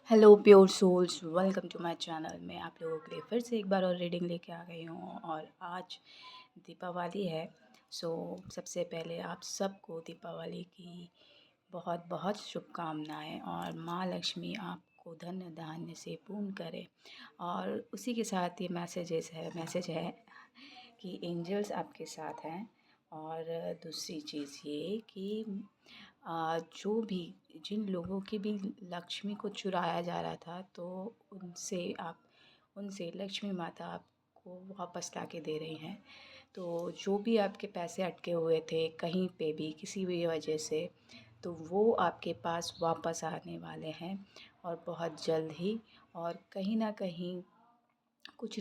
Hello pure souls, welcome to my channel. मैं आप लोगों के लिए फिर से एक बार और रीडिंग लेके आ गई हूँ और आज दीपावली है। सबसे पहले आप सबको दीपावली की बहुत बहुत शुभकामनाएं और माँ लक्ष्मी आपको धन धान्य से पूर्ण करे। और उसी के साथ ये मैसेज है कि एंजल्स आपके साथ हैं। और दूसरी चीज़ ये कि जो भी जिन लोगों की भी लक्ष्मी को चुराया जा रहा था, तो उनसे लक्ष्मी माता आपको वापस ला के दे रही हैं। तो जो भी आपके पैसे अटके हुए थे कहीं पे भी किसी भी वजह से, तो वो आपके पास वापस आने वाले हैं और बहुत जल्द ही। और कहीं ना कहीं कुछ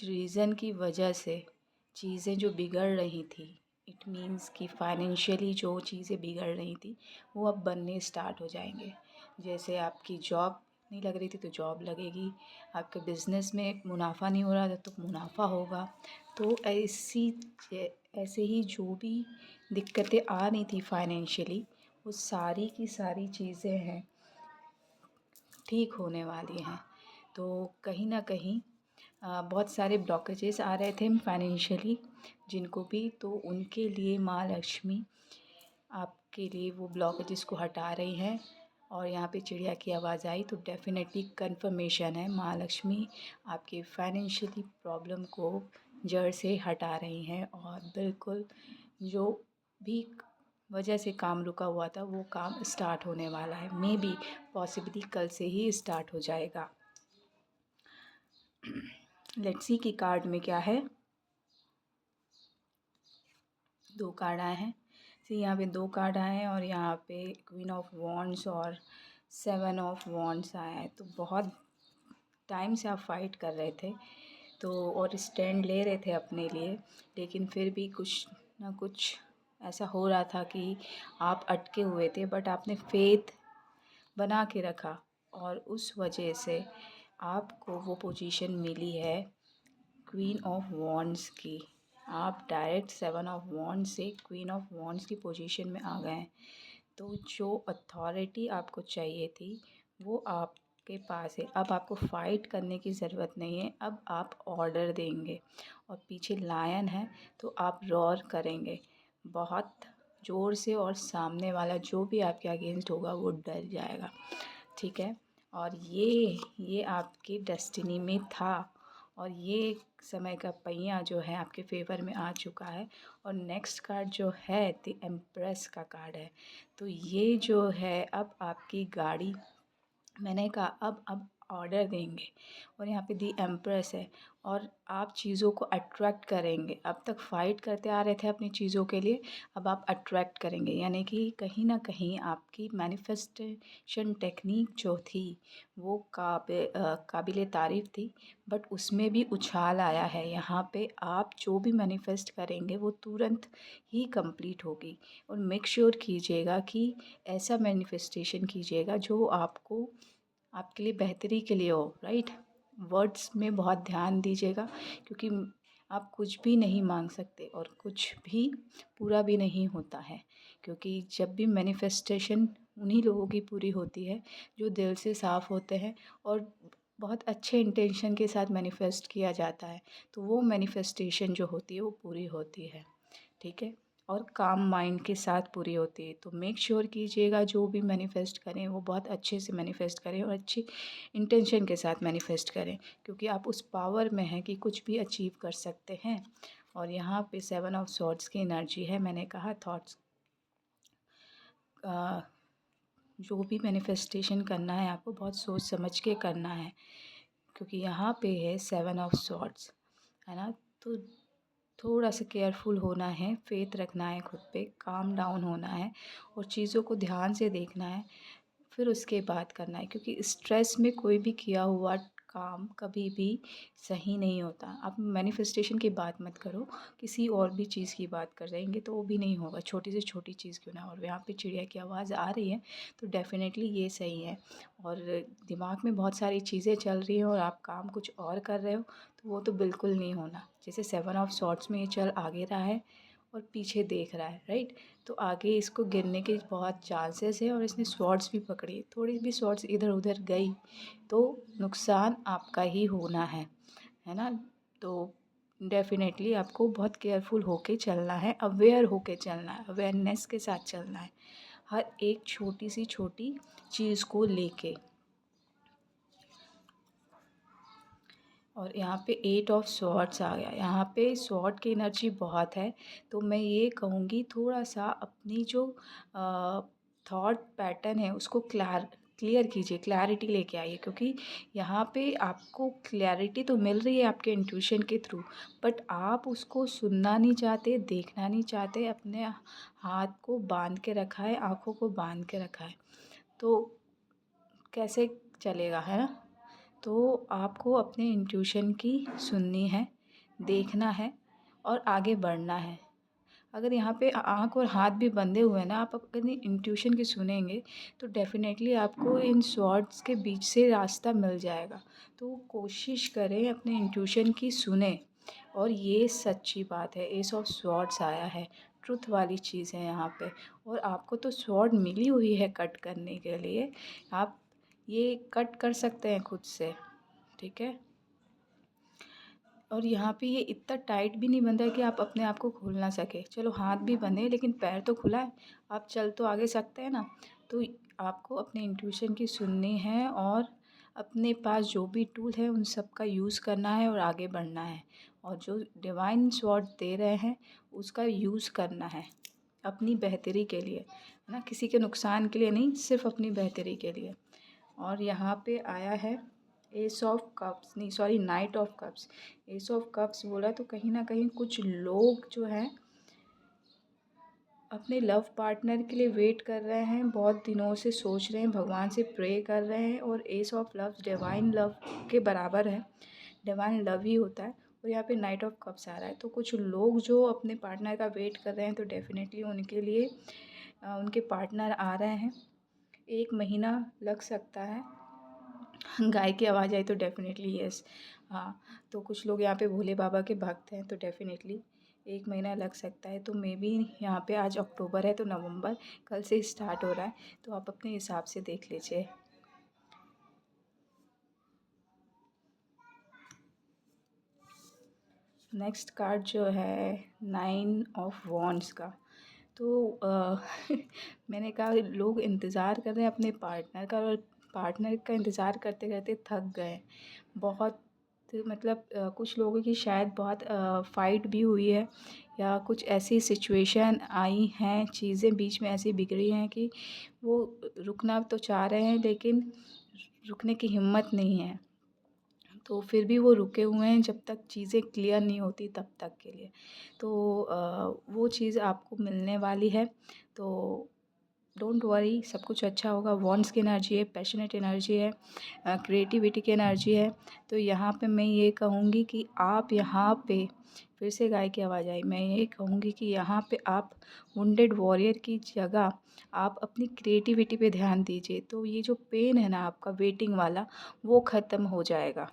रीज़न की वजह से चीज़ें जो बिगड़ रही थी, इट मीन्स कि फाइनेंशियली जो चीज़ें बिगड़ रही थी वो अब बनने स्टार्ट हो जाएंगे। जैसे आपकी जॉब नहीं लग रही थी तो जॉब लगेगी, आपके बिज़नेस में मुनाफा नहीं हो रहा था तो मुनाफा होगा। तो ऐसे ही जो भी दिक्कतें आ रही थी फाइनेंशियली, वो सारी की सारी चीज़ें हैं ठीक होने वाली हैं। तो कहीं ना कहीं बहुत सारे ब्लॉकेजेस आ रहे थे फाइनेंशियली जिनको भी, तो उनके लिए माँ लक्ष्मी आपके लिए वो ब्लॉकेजेस को हटा रही हैं। और यहाँ पे चिड़िया की आवाज़ आई तो डेफिनेटली कंफर्मेशन है, माँ लक्ष्मी आपके फाइनेंशियली प्रॉब्लम को जड़ से हटा रही हैं। और बिल्कुल जो भी वजह से काम रुका हुआ था वो काम स्टार्ट होने वाला है, मे बी पॉसिबली कल से ही स्टार्ट हो जाएगा। लेट्स सी की कार्ड में क्या है। दो कार्ड आए हैं। यहाँ पे दो कार्ड आए हैं और यहाँ पे क्वीन ऑफ वॉन्ड्स और 7 ऑफ वॉन्ड्स आया है। तो बहुत टाइम से आप फाइट कर रहे थे तो और स्टैंड ले रहे थे अपने लिए, लेकिन फिर भी कुछ ना कुछ ऐसा हो रहा था कि आप अटके हुए थे, बट आपने फेथ बना के रखा और उस वजह से आपको वो पोजीशन मिली है क्वीन ऑफ वॉन्ड्स की। आप डायरेक्ट 7 ऑफ वॉन्ड्स से क्वीन ऑफ वॉन्ड्स की पोजीशन में आ गए हैं। तो जो अथॉरिटी आपको चाहिए थी वो आपके पास है। अब आपको फ़ाइट करने की ज़रूरत नहीं है, अब आप ऑर्डर देंगे। और पीछे लायन है तो आप रॉर करेंगे बहुत ज़ोर से, और सामने वाला जो भी आपके अगेंस्ट होगा वो डर जाएगा। ठीक है। और ये आपकी डेस्टिनी में था और ये समय का पहिया जो है आपके फेवर में आ चुका है। और नेक्स्ट कार्ड जो है द एम्प्रेस का कार्ड है। तो ये जो है अब आपकी गाड़ी, मैंने कहा अब ऑर्डर देंगे और यहाँ पे दी एम्प्रेस है और आप चीज़ों को अट्रैक्ट करेंगे। अब तक फ़ाइट करते आ रहे थे अपनी चीज़ों के लिए, अब आप अट्रैक्ट करेंगे। यानी कि कहीं ना कहीं आपकी मैनिफेस्टेशन टेक्निक जो थी वो काबिले तारीफ़ थी, बट उसमें भी उछाल आया है। यहाँ पे आप जो भी मैनिफेस्ट करेंगे वो तुरंत ही कंप्लीट होगी। और मेक श्योर कीजिएगा कि ऐसा मैनिफेस्टेशन कीजिएगा जो आपके लिए बेहतरी के लिए हो, राइट। वर्ड्स में बहुत ध्यान दीजिएगा, क्योंकि आप कुछ भी नहीं मांग सकते और कुछ भी पूरा भी नहीं होता है। क्योंकि जब भी मैनिफेस्टेशन उन्हीं लोगों की पूरी होती है जो दिल से साफ़ होते हैं और बहुत अच्छे इंटेंशन के साथ मैनिफेस्ट किया जाता है, तो वो मैनिफेस्टेशन जो होती है वो पूरी होती है। ठीक है। और काम माइंड के साथ पूरी होती है। तो मेक श्योर कीजिएगा जो भी मैनिफेस्ट करें वो बहुत अच्छे से मैनिफेस्ट करें और अच्छी इंटेंशन के साथ मैनिफेस्ट करें, क्योंकि आप उस पावर में हैं कि कुछ भी अचीव कर सकते हैं। और यहाँ पे 7 ऑफ सॉर्ड्स की एनर्जी है। मैंने कहा थॉट्स जो भी मैनिफेस्टेशन करना है आपको बहुत सोच समझ के करना है, क्योंकि यहाँ पे है 7 ऑफ सॉर्ड्स, है ना। तो थोड़ा सा केयरफुल होना है, फेथ रखना है खुद पे, काम डाउन होना है और चीज़ों को ध्यान से देखना है, फिर उसके बाद करना है। क्योंकि स्ट्रेस में कोई भी किया हुआ काम कभी भी सही नहीं होता। आप मैनिफेस्टेशन की बात मत करो, किसी और भी चीज़ की बात कर रहेंगे तो वो भी नहीं होगा, छोटी से छोटी चीज़ क्यों ना। और यहाँ पे चिड़िया की आवाज़ आ रही है तो डेफ़िनेटली ये सही है। और दिमाग में बहुत सारी चीज़ें चल रही हैं और आप काम कुछ और कर रहे हो, तो वो तो बिल्कुल नहीं होना। जैसे 7 ऑफ सॉर्ड्स में ये चल आगे रहा है और पीछे देख रहा है, राइट। तो आगे इसको गिरने के बहुत चांसेस है और इसने स्वॉर्ड्स भी पकड़ी, थोड़ी भी स्वॉर्ड्स इधर उधर गई तो नुकसान आपका ही होना है ना। तो डेफिनेटली आपको बहुत केयरफुल होके चलना है, अवेयर होके चलना है, अवेयरनेस के साथ चलना है हर एक छोटी सी छोटी चीज़ को लेके। और यहाँ पे 8 ऑफ स्वॉर्ड्स आ गया, यहाँ पे स्वॉर्ड की एनर्जी बहुत है। तो मैं ये कहूँगी थोड़ा सा अपनी जो थॉट पैटर्न है उसको क्लियर कीजिए, क्लैरिटी लेके आइए, क्योंकि यहाँ पे आपको क्लैरिटी तो मिल रही है आपके इंट्यूशन के थ्रू, बट आप उसको सुनना नहीं चाहते, देखना नहीं चाहते, अपने हाथ को बांध के रखा है, आँखों को बांध के रखा है, तो कैसे चलेगा, है ना। तो आपको अपने इंट्यूशन की सुननी है, देखना है और आगे बढ़ना है। अगर यहाँ पे आँख और हाथ भी बंधे हुए हैं ना, आप अपनी इंट्यूशन की सुनेंगे तो डेफ़िनेटली आपको इन स्वॉर्ड्स के बीच से रास्ता मिल जाएगा। तो कोशिश करें अपने इंट्यूशन की सुने। और ये सच्ची बात है, एस ऑफ स्वॉर्ड्स आया है, ट्रुथ वाली चीज़ है यहाँ पे। और आपको तो स्वॉर्ड मिली हुई है कट करने के लिए, आप ये कट कर सकते हैं खुद से, ठीक है। और यहाँ पे ये इतना टाइट भी नहीं बंधा है कि आप अपने आप को खोल ना सके। चलो हाथ भी बंधे हैं लेकिन पैर तो खुला है, आप चल तो आगे सकते हैं ना। तो आपको अपने इंट्यूशन की सुननी है और अपने पास जो भी टूल है उन सब का यूज़ करना है और आगे बढ़ना है। और जो डिवाइन स्वॉर्ड दे रहे हैं उसका यूज़ करना है अपनी बेहतरी के लिए, है ना, किसी के नुकसान के लिए नहीं, सिर्फ अपनी बेहतरी के लिए। और यहाँ पे आया है एस ऑफ कप्स, नहीं sorry, night of cups. S of cups बोला तो कहीं ना कहीं कुछ लोग जो हैं अपने लव पार्टनर के लिए वेट कर रहे हैं, बहुत दिनों से सोच रहे हैं, भगवान से प्रे कर रहे हैं। और S of love divine love के बराबर है, डिवाइन लव ही होता है। और यहाँ पे नाइट ऑफ कप्स आ रहा है, तो कुछ लोग जो अपने पार्टनर का वेट कर रहे हैं तो डेफिनेटली उनके लिए उनके पार्टनर आ रहे हैं। 1 महीना लग सकता है। गाय की आवाज़ आई तो डेफिनेटली यस। हाँ, तो कुछ लोग यहाँ पे भोले बाबा के भक्त हैं तो डेफिनेटली 1 महीना लग सकता है। तो मे बी यहाँ पे आज अक्टूबर है तो नवंबर कल से स्टार्ट हो रहा है, तो आप अपने हिसाब से देख लीजिए। नेक्स्ट कार्ड जो है 9 ऑफ वॉन्ड्स का। तो मैंने कहा लोग इंतज़ार कर रहे हैं अपने पार्टनर का, और पार्टनर का इंतज़ार करते करते थक गए बहुत। मतलब कुछ लोगों की शायद बहुत फ़ाइट भी हुई है, या कुछ ऐसी सिचुएशन आई हैं, चीज़ें बीच में ऐसी बिगड़ी हैं कि वो रुकना तो चाह रहे हैं लेकिन रुकने की हिम्मत नहीं है। तो फिर भी वो रुके हुए हैं जब तक चीज़ें क्लियर नहीं होती तब तक के लिए। तो वो चीज़ आपको मिलने वाली है, तो डोंट वरी, सब कुछ अच्छा होगा। वॉन्ड्स की एनर्जी है, पैशनेट एनर्जी है, क्रिएटिविटी की एनर्जी है। तो यहाँ पे मैं ये कहूँगी कि आप यहाँ पे फिर से गाय की आवाज़ आई, मैं ये कहूँगी कि यहाँ पे आप वुंडेड वॉरियर की जगह आप अपनी क्रिएटिविटी पे ध्यान दीजिए। तो ये जो पेन है ना आपका वेटिंग वाला, वो ख़त्म हो जाएगा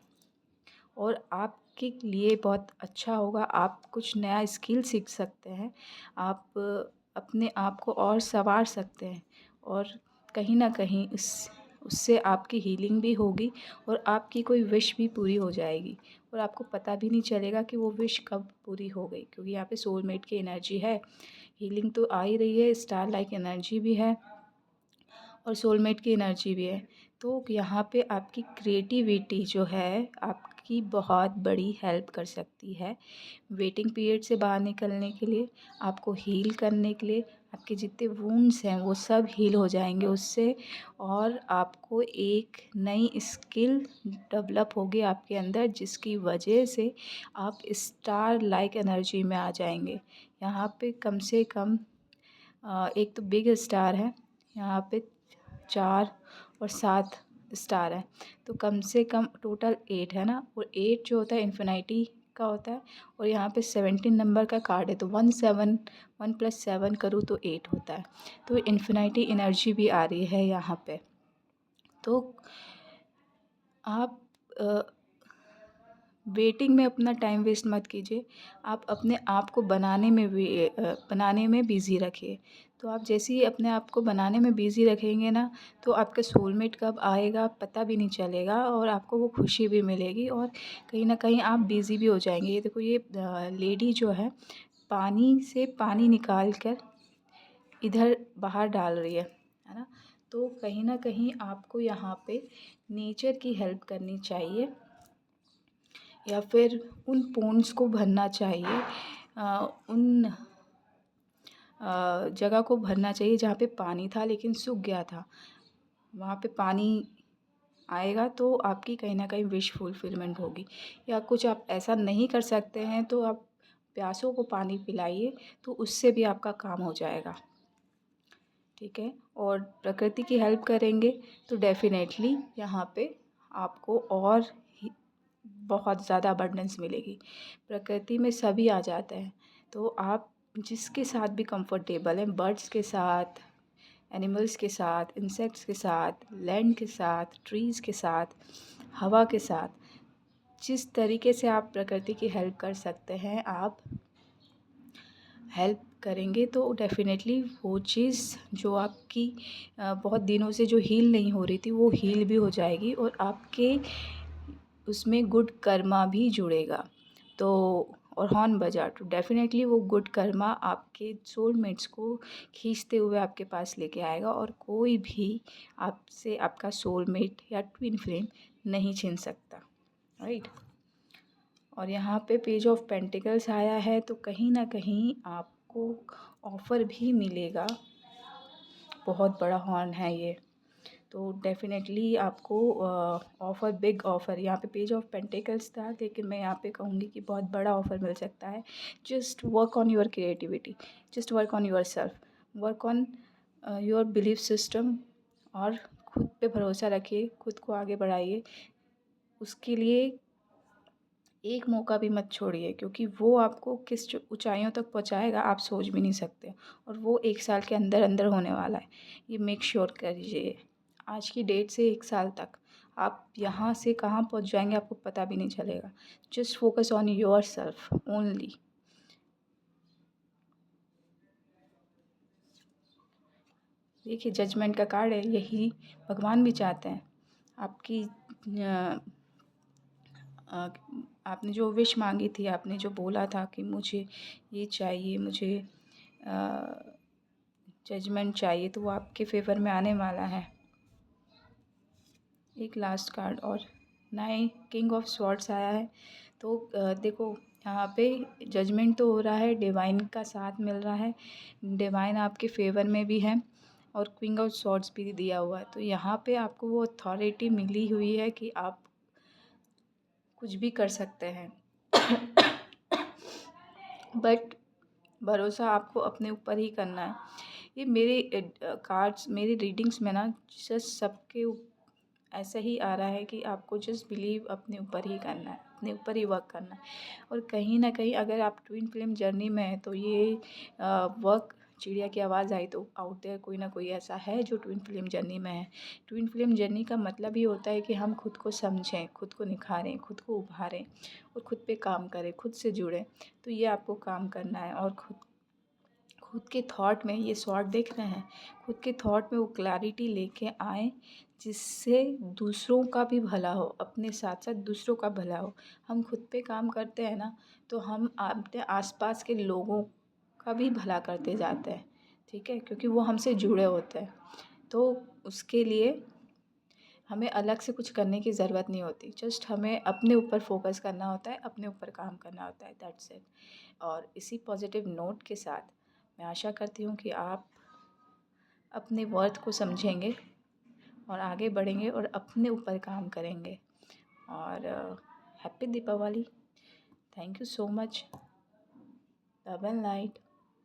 और आपके लिए बहुत अच्छा होगा। आप कुछ नया स्किल सीख सकते हैं, आप अपने आप को और सँवार सकते हैं, और कहीं न कहीं उससे आपकी हीलिंग भी होगी और आपकी कोई विश भी पूरी हो जाएगी और आपको पता भी नहीं चलेगा कि वो विश कब पूरी हो गई, क्योंकि यहाँ पे सोलमेट की एनर्जी है। हीलिंग तो आ ही रही है, स्टार लाइक एनर्जी भी है और सोलमेट की एनर्जी भी है। तो यहाँ पे आपकी क्रिएटिविटी जो है आपकी बहुत बड़ी हेल्प कर सकती है वेटिंग पीरियड से बाहर निकलने के लिए, आपको हील करने के लिए। आपके जितने वुंड्स हैं वो सब हील हो जाएंगे उससे, और आपको एक नई स्किल डेवलप होगी आपके अंदर, जिसकी वजह से आप स्टार लाइक एनर्जी में आ जाएंगे। यहाँ पे कम से कम एक तो बिग स्टार है, यहाँ पे 4 और 7 स्टार है, तो कम से कम टोटल 8 है ना। और 8 जो होता है इन्फिनिटी का होता है, और यहाँ पे 17 नंबर का कार्ड है, तो 1 + 7 करूँ तो 8 होता है। तो इन्फिनिटी एनर्जी भी आ रही है यहाँ पे। तो आप वेटिंग में अपना टाइम वेस्ट मत कीजिए। आप अपने आप को बनाने में बिज़ी रखिए। तो आप जैसे ही अपने आप को बनाने में बिज़ी रखेंगे ना, तो आपका सोलमेट कब आएगा पता भी नहीं चलेगा और आपको वो खुशी भी मिलेगी और कहीं न कहीं आप बिज़ी भी हो जाएँगे। ये देखो, ये लेडी जो है पानी से पानी निकाल कर इधर बाहर डाल रही है ना? तो कहीं न कहीं आपको यहाँ पे नेचर की हेल्प करनी चाहिए या फिर उन पोंड्स को भरना चाहिए, उन जगह को भरना चाहिए जहाँ पे पानी था लेकिन सूख गया था। वहाँ पे पानी आएगा तो आपकी कहीं न कहीं विश फुलफ़िलमेंट होगी। या कुछ आप ऐसा नहीं कर सकते हैं तो आप प्यासों को पानी पिलाइए, तो उससे भी आपका काम हो जाएगा। ठीक है? और प्रकृति की हेल्प करेंगे तो डेफ़िनेटली यहाँ पे आपको और ही बहुत ज़्यादा अबंडेंस मिलेगी। प्रकृति में सभी आ जाते हैं, तो आप जिसके साथ भी कंफर्टेबल हैं, बर्ड्स के साथ, एनिमल्स के साथ, इंसेक्ट्स के साथ, लैंड के साथ, ट्रीज़ के साथ, हवा के साथ, जिस तरीके से आप प्रकृति की हेल्प कर सकते हैं, आप हेल्प करेंगे तो डेफ़िनेटली वो चीज़ जो आपकी बहुत दिनों से जो हील नहीं हो रही थी, वो हील भी हो जाएगी और आपके उसमें गुड कर्मा भी जुड़ेगा। तो और हॉर्न बजा तो डेफ़िनेटली वो गुड कर्मा आपके सोलमेट्स को खींचते हुए आपके पास लेके आएगा और कोई भी आपसे आपका सोलमेट या ट्विन फ्लेम नहीं छीन सकता, राइट? और यहाँ पे पेज ऑफ पेंटिकल्स आया है तो कहीं न कहीं आपको ऑफ़र भी मिलेगा। बहुत बड़ा हॉर्न है ये। तो डेफ़िनेटली आपको ऑफ़र, बिग ऑफ़र, यहाँ पे पेज ऑफ पेंटिकल्स था लेकिन मैं यहाँ पे कहूँगी कि बहुत बड़ा ऑफ़र मिल सकता है। Just work on your creativity, just work on yourself, work on your belief system और खुद पे भरोसा रखिए, खुद को आगे बढ़ाइए। उसके लिए एक मौका भी मत छोड़िए क्योंकि वो आपको किस ऊंचाइयों तक पहुंचाएगा आप सोच भी नहीं सकते और वो 1 साल के अंदर अंदर होने वाला है। ये मेक श्योर करिए। आज की डेट से 1 साल तक आप यहाँ से कहाँ पहुँच जाएंगे आपको पता भी नहीं चलेगा। Just focus on your self only. देखिए, जजमेंट का कार्ड है, यही भगवान भी चाहते हैं आपकी आपने जो विश मांगी थी, आपने जो बोला था कि मुझे ये चाहिए, मुझे जजमेंट चाहिए, तो वो आपके फेवर में आने वाला है। एक लास्ट कार्ड और नाइन किंग ऑफ स्वॉर्ड्स आया है। तो देखो, यहाँ पे जजमेंट तो हो रहा है, डिवाइन का साथ मिल रहा है, डिवाइन आपके फेवर में भी है और क्विंग ऑफ स्वॉर्ड्स भी दिया हुआ है। तो यहाँ पे आपको वो अथॉरिटी मिली हुई है कि आप कुछ भी कर सकते हैं बट भरोसा आपको अपने ऊपर ही करना है। ये मेरे कार्ड्स, मेरी रीडिंग्स में ना जस्ट सबके ऐसा ही आ रहा है कि आपको जस्ट बिलीव अपने ऊपर ही करना है, अपने ऊपर ही वर्क करना है। और कहीं ना कहीं अगर आप ट्विन फ्लेम जर्नी में हैं तो ये वर्क, चिड़िया की आवाज़ आई तो आउट देयर कोई ना कोई ऐसा है जो ट्विन फ्लेम जर्नी में है। ट्विन फ्लेम जर्नी का मतलब ये होता है कि हम खुद को समझें, खुद को निखारें, खुद को उभारें और खुद पे काम करें, खुद से जुड़ें। तो ये आपको काम करना है और खुद खुद के थॉट में, ये शॉर्ट देख रहे हैं, खुद के थॉट में वो क्लैरिटी लेके आएँ जिससे दूसरों का भी भला हो, अपने साथ साथ दूसरों का भला हो। हम खुद पे काम करते हैं ना तो हम अपने आसपास के लोगों का भी भला करते जाते हैं, ठीक है? क्योंकि वो हमसे जुड़े होते हैं। तो उसके लिए हमें अलग से कुछ करने की ज़रूरत नहीं होती, जस्ट हमें अपने ऊपर फोकस करना होता है, अपने ऊपर काम करना होता है, दैट्स इट। और इसी पॉजिटिव नोट के साथ मैं आशा करती हूँ कि आप अपने वर्थ को समझेंगे और आगे बढ़ेंगे और अपने ऊपर काम करेंगे। और happy Deepavali. Thank you so much. Love and light.